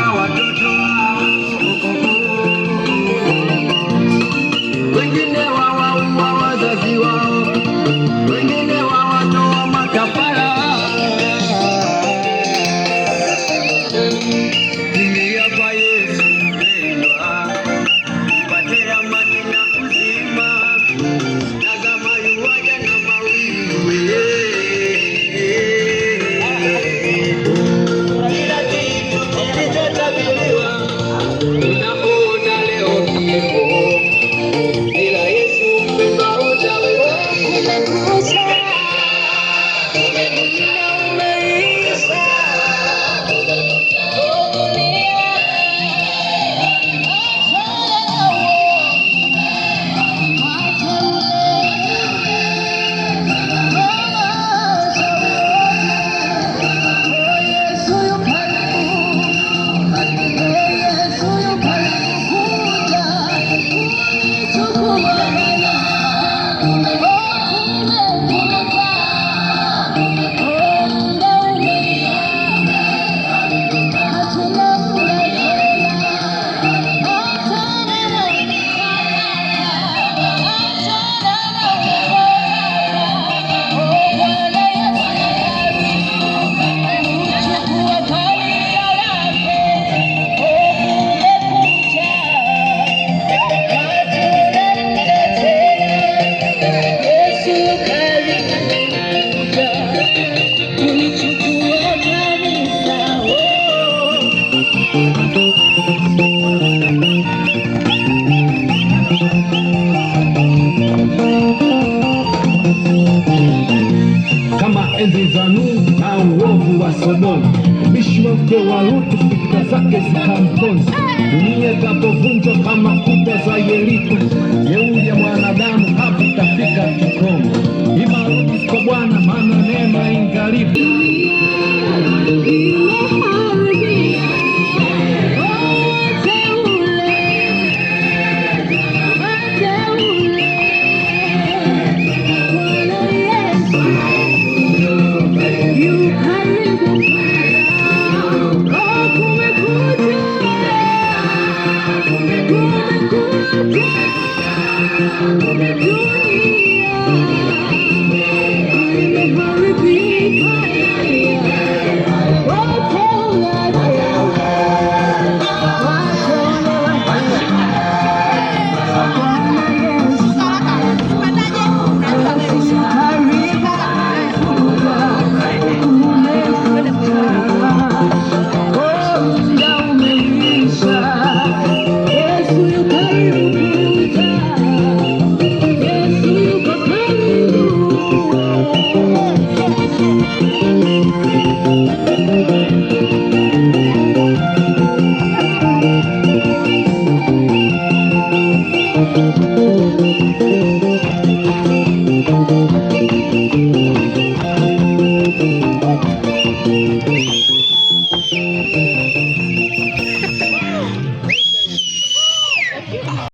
na watoto wao, wengine wawaua wazazi wao, wengine wawatoa makafara. Ingia kwa Yesu mpendwa, upate amani na uzima. Tazama yuaja na mawingu, kila kitu kilichotabiriwa unaona leo kipo. Bila Yesu mpendwa utaweza. Kumekucha, umeisha. Kama enzi za Nuhu na uovu wa Sodoma, ubishi wa mke wa Lutu, fikra zake zikamponza. Dunia ikapovunjwa kama kuta za Yeriko, jeuri ya mwanadamu hakutafika kikomo. Imarudi kwa Bwana, maana neema ingalipo.